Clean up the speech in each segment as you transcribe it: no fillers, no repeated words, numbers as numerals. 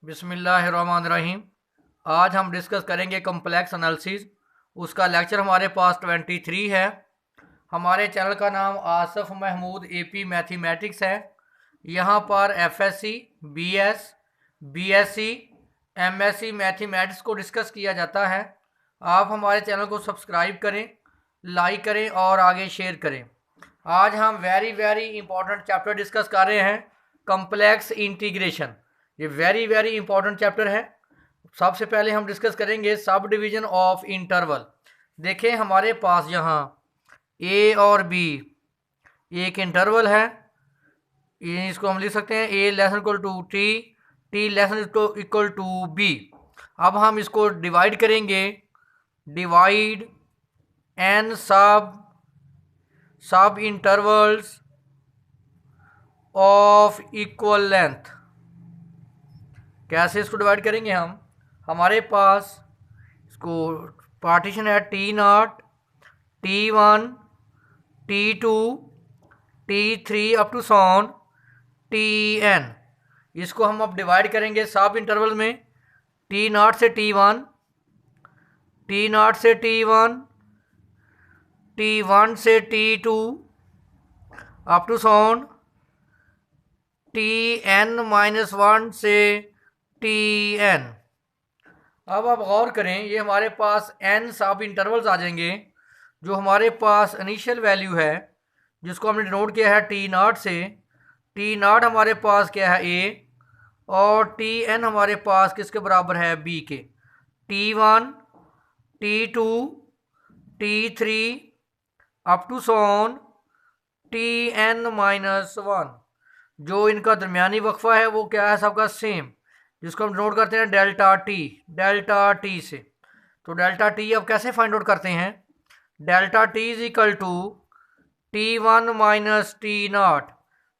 बिस्मिल्लाहिर्रहमानिर्रहीम। आज हम डिस्कस करेंगे कम्प्लेक्स एनालिसिस। उसका लेक्चर हमारे पास 23 है। हमारे चैनल का नाम आसफ महमूद एपी मैथमेटिक्स है। यहाँ पर FSc, BS, BSc, MSc mathematics को डिस्कस किया जाता है। आप हमारे चैनल को सब्सक्राइब करें, लाइक करें और आगे शेयर करें। आज हम वेरी इंपॉर्टेंट चैप्टर डिस्कस कर रहे हैं, कम्प्लेक्स इंटीग्रेशन। ये वेरी इंपॉर्टेंट चैप्टर है। सबसे पहले हम डिस्कस करेंगे सब डिवीजन ऑफ इंटरवल। देखें हमारे पास यहाँ ए और बी एक इंटरवल है। इसको हम लिख सकते हैं a less equal to t, t less equal to b. अब हम इसको डिवाइड करेंगे, divide n sub intervals of equal length. कैसे इसको डिवाइड करेंगे हम? हमारे पास इसको पार्टीशन है t naught, t one, t two, t three up to so on t n. इसको हम अब डिवाइड करेंगे सब इंटरवल में, टी नॉट से टी वन, टी नॉट से टी वन, टी वन से t two up to so on t n -1 से T N. अब आप गौर करें, ये हमारे पास एन सब इंटरवल्स आ जाएंगे। जो हमारे पास इनिशियल वैल्यू है जिसको हमने डिनोट किया है टी नॉट से, टी नॉट हमारे पास क्या है ए, और टी एन हमारे पास किसके बराबर है बी के। T one, t two, t three up to so on t n -1। जो इनका दरमियानी वक्फा है वो क्या है, सबका सेम, जिसको हम नोट करते हैं डेल्टा टी से। तो डेल्टा टी अब कैसे फाइंड आउट करते हैं? Delta t is equal to t one minus t naught.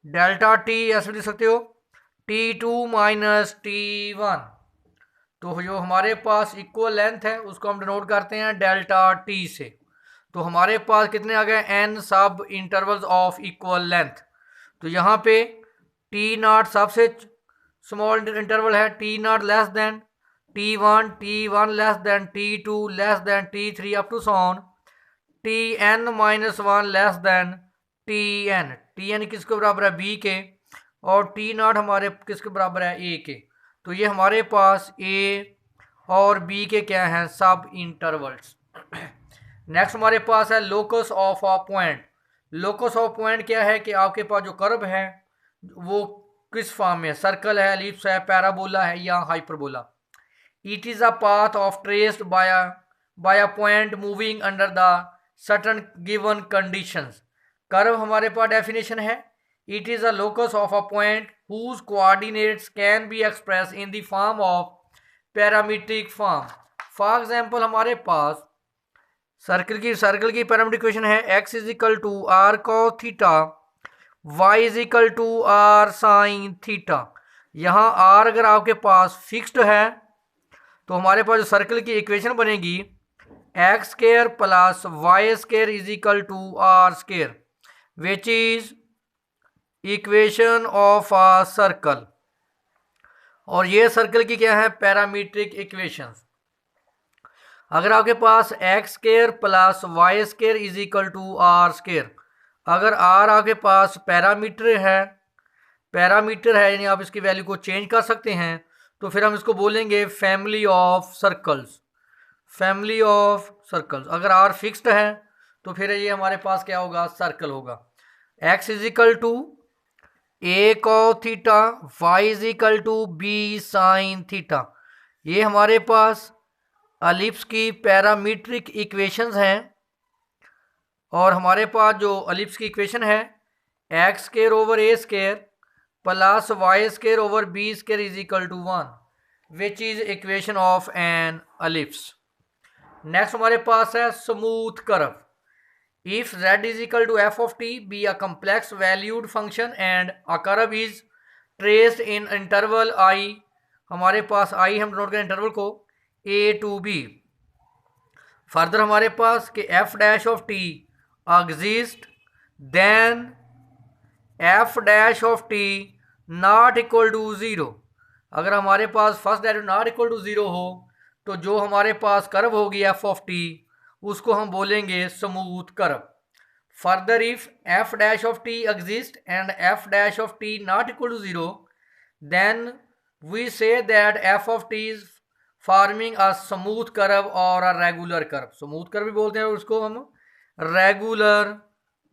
Delta t ऐसे लिख सकते हो t two minus t one. तो जो हमारे पास इक्वल लेंथ है उसको हम डिनोट करते हैं डेल्टा टी से। तो हमारे पास कितने आ गए? N sub intervals of equal length. तो यहाँ पे टी नॉट सबसे स्मॉल इंटरवल है, t naught less than t one less than t two less than t three up to so on t n -1 less than t n. T n किसके बराबर है b के, और टी नॉट हमारे किसके बराबर है ए के। तो ये हमारे पास ए और बी के क्या हैं, सब इंटरवल्स। नेक्स्ट हमारे पास है locus of a point. Locus of point क्या है कि आपके पास जो कर्व है वो किस फॉर्म में, सर्कल है, एलिप्स है, पैराबोला है या hyperbola. It is a path of traced by a point moving under the certain given conditions. Curve हमारे पास डेफिनेशन है, it is a locus of a point whose coordinates can be express in the form of parametric form. For example हमारे पास circle की parametric equation है x is equal to r cos theta, y is equal to r sine theta. यहाँ r अगर आपके पास fixed है तो हमारे पास जो सर्कल की इक्वेशन बनेगी x square plus y square is equal to r square, which is equation of a circle. और ये सर्कल की क्या है, पैरामीट्रिक इक्वेशंस। अगर आपके पास x square plus y square is equal to r square, अगर आर आपके पास पैरामीटर है यानी आप इसकी वैल्यू को चेंज कर सकते हैं, तो फिर हम इसको बोलेंगे फैमिली ऑफ सर्कल्स। अगर आर फिक्स्ड है तो फिर ये हमारे पास क्या होगा, सर्कल होगा। X is equal to a cos theta, y is equal to b sine theta. ये हमारे पास एलिप्स की पैरामीट्रिक इक्वेशंस हैं। और हमारे पास जो एलिप्स की इक्वेशन है x square over a square plus y square over b square is equal to 1, which is equation of an ellipse. Next हमारे पास है smooth curve. If z is equal to F of t be a complex valued function and a curve is traced in interval I. हमारे पास आई हम note करें interval को a to b। Further हमारे पास कि f dash of t exist then f dash of t not equal to 0। अगर हमारे पास first derivative not equal to 0 हो तो जो हमारे पास कर्व होगी एफ ऑफ टी उसको हम बोलेंगे smooth curve. Further if f dash of t exist and f dash of t not equal to 0 then we say that f of t is forming a smooth curve और a regular curve. Smooth curve भी बोलते हैं और उसको हम regular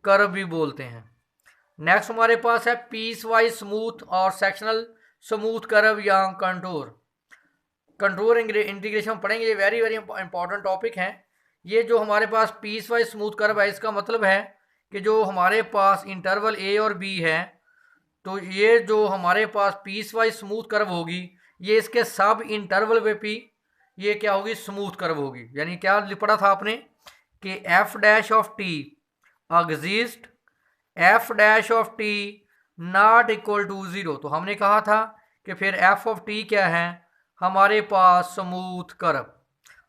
curve भी बोलते हैं। नेक्स्ट हमारे पास है पीस वाइज स्मूथ और सेक्शनल स्मूथ कर्व या कंटूर। कंटूर इंटीग्रेशन पढ़ेंगे, ये वेरी वेरी इंपॉर्टेंट टॉपिक है। ये जो हमारे पास पीस वाइज स्मूथ कर्व है इसका मतलब है कि जो हमारे पास इंटरवल ए और बी है तो ये जो हमारे पास पीस वाइज स्मूथ कर्व होगी ये इसके सब इंटरवल पे भी ये क्या होगी, स्मूथ कर्व होगी। यानी क्या पढ़ा था आपने कि f dash of t exist f dash of t not equal to 0, तो हमने कहा था कि फिर एफ ऑफ टी क्या है, हमारे पास स्मूथ कर्व।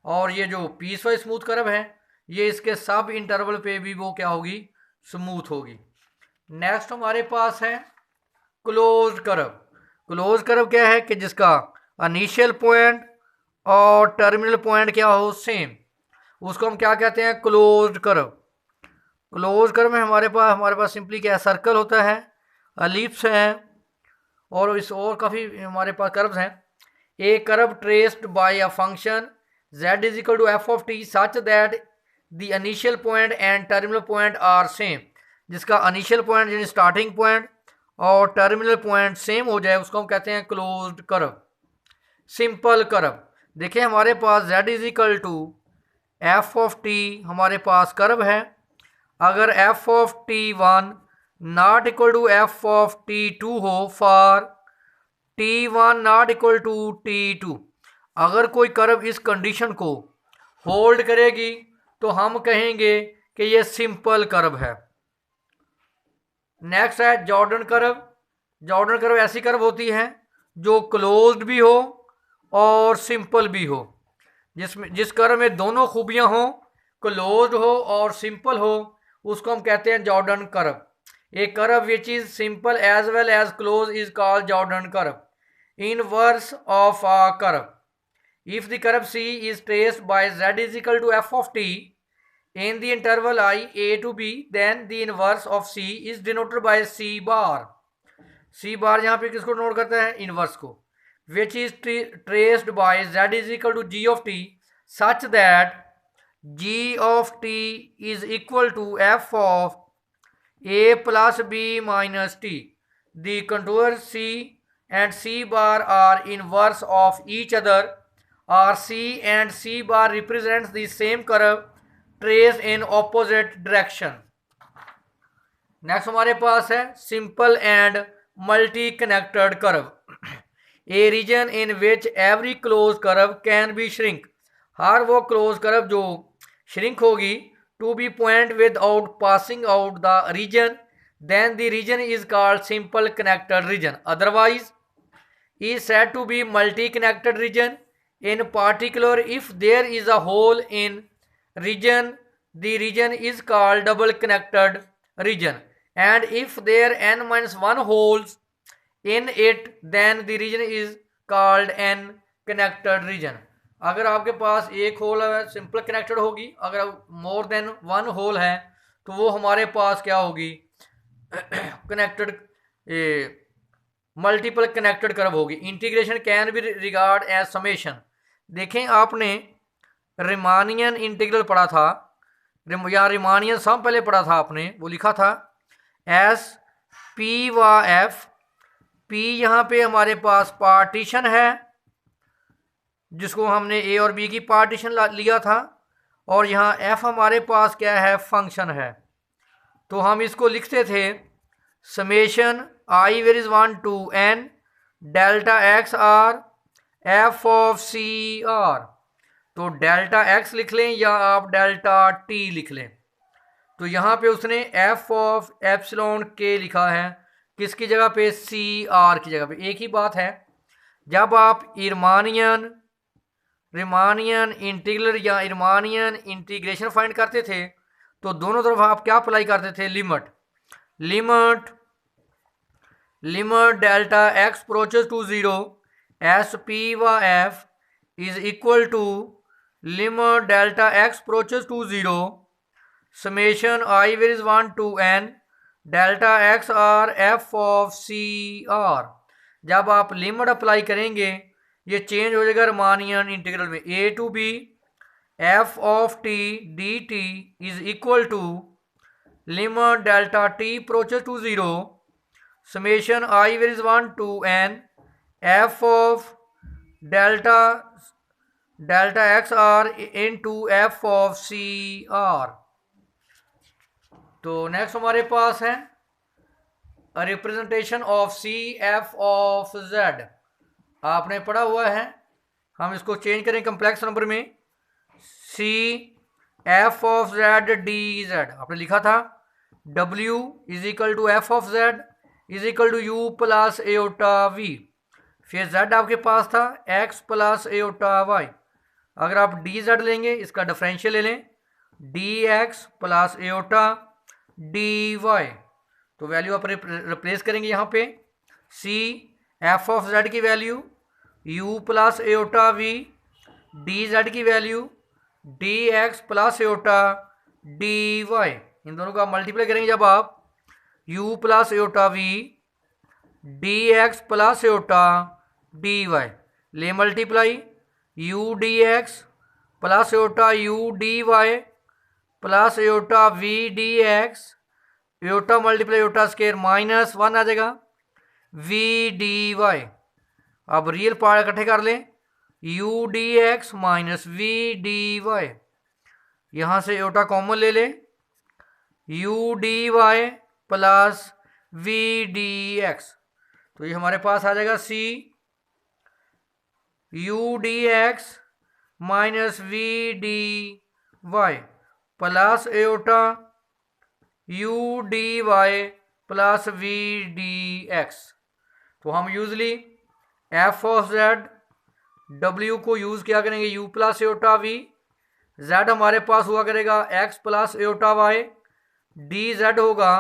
और ये जो पीस वाइज स्मूथ कर्व है ये इसके सब इंटरवल पे भी वो क्या होगी, स्मूथ होगी। नेक्स्ट हमारे पास है क्लोज्ड कर्व। क्लोज्ड कर्व क्या है कि जिसका इनिशियल पॉइंट और टर्मिनल पॉइंट क्या हो सेम, उसको हम क्या कहते हैं, क्लोज्ड कर्व। क्लोज कर्व में हमारे पास सिंपली क्या है, सर्कल होता है, एलिप्स है और इस और काफ़ी हमारे पास कर्व्स हैं। A curve traced by a function z is equal to F of t such that the initial point and terminal point are same, जिसका इनिशियल पॉइंट यानी स्टार्टिंग पॉइंट और टर्मिनल पॉइंट सेम हो जाए उसको हम कहते हैं क्लोज्ड कर्व। सिंपल कर्व देखिए हमारे पास z is equal to F of t हमारे पास कर्व है। अगर f of t one not equal to F of t two हो for t one not equal to t two, अगर कोई कर्व इस कंडीशन को होल्ड करेगी तो हम कहेंगे कि ये सिंपल कर्व है। नेक्स्ट है जॉर्डन कर्व। जॉर्डन कर्व ऐसी कर्व होती है जो क्लोज्ड भी हो और सिंपल भी हो, जिस कर्व में दोनों खूबियां हो, क्लोज्ड हो और सिंपल हो, उसको हम कहते हैं Jordan curve. A curve which is simple as well as close is called Jordan curve. Inverse of a curve, if the curve C is traced by z is equal to f of t in the interval I a to b, then the inverse of C is denoted by C bar. C bar यहाँ पे किसको note करता है, inverse को, which is traced by z is equal to g of t such that g of t is equal to f of a plus b minus t. The contour C and C bar are inverse of each other, or C and C bar represents the same curve traced in opposite direction. Next हमारे पास है simple and multi-connected curve. A region in which every closed curve can be shrink. हर वो closed curve जो shrink होगी to be point without passing out the region, then the region is called simple connected region. Otherwise is said to be multi-connected region. In particular, if there is a hole in region, the region is called double connected region, and if there are n minus 1 holes in it, then the region is called n connected region. अगर आपके पास एक whole है simple connected होगी, अगर more than one whole है तो वो हमारे पास क्या होगी, कनेक्टेड मल्टीपल कनेक्टेड कर्व होगी। Integration can be regard as summation. देखें आपने रिमानियन इंटीग्रल पढ़ा था या रिमानियन सम पहले पढ़ा था आपने, वो लिखा था एस पी व एफ। पी यहाँ पे हमारे पास पार्टीशन है जिसको हमने ए और बी की पार्टीशन लिया था, और यहाँ एफ हमारे पास क्या है, फंक्शन है। तो हम इसको लिखते थे summation i varies 1 to n delta x r f of C R. तो डेल्टा एक्स लिख लें या आप डेल्टा टी लिख लें। तो यहाँ पे उसने एफ ऑफ एप्सिलॉन के लिखा है, किसकी जगह पे, सी आर की जगह पे। एक ही बात है, जब आप रिमानियन इंटीग्रल या इरमानियन इंटीग्रेशन फाइंड करते थे तो दोनों तरफ आप क्या अप्लाई करते थे, limit delta x approaches to 0 S P व f is equal to limit delta x approaches to 0 summation i varies 1 to n delta x r f of C r. जब आप लिमिट अप्लाई करेंगे ये change हो जाएगा Riemannian integral में, a to b f of t d t is equal to limit delta t approaches to 0 summation i varies 1 to n f of delta x r into f F of C R. तो next हमारे पास है representation of c f of z. आपने पढ़ा हुआ है, हम इसको चेंज करें कम्प्लेक्स नंबर में, c f of z d z. आपने लिखा था W is equal to F of z is equal to u plus iota v. फिर z आपके पास था x प्लस एओटा y। अगर आप डी जेड लेंगे इसका डिफरेंशियल ले लें, d x plus iota d y. तो वैल्यू आप रिप्लेस करेंगे यहाँ पे, सी एफ ऑफ जेड की value u plus iota v, d z की value d x plus iota d y. इन दोनों का मल्टीप्लाई करेंगे जब आप, u plus iota v d x plus iota d y, ले multiply u d x plus iota u d y plus iota v d x, aorta multiply iota square minus 1 आ जाएगा v d y. अब real part इकट्ठे कर लें, u d x minus v d y, यहाँ से iota common ले लें, u d y plus v d x. तो ये हमारे पास आ जाएगा c u d x minus v d y plus iota u d y plus v d x. तो हम यूजली f ऑफ z w को यूज किया करेंगे u plus iota v, z हमारे पास हुआ करेगा x plus iota y, d z होगा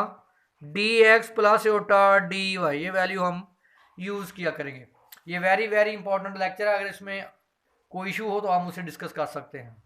d x plus iota d y. ये वैल्यू हम यूज किया करेंगे। ये वेरी इंपॉर्टेंट लेक्चर है, अगर इसमें कोई इशू हो तो आप मुझसे डिस्कस कर सकते हैं।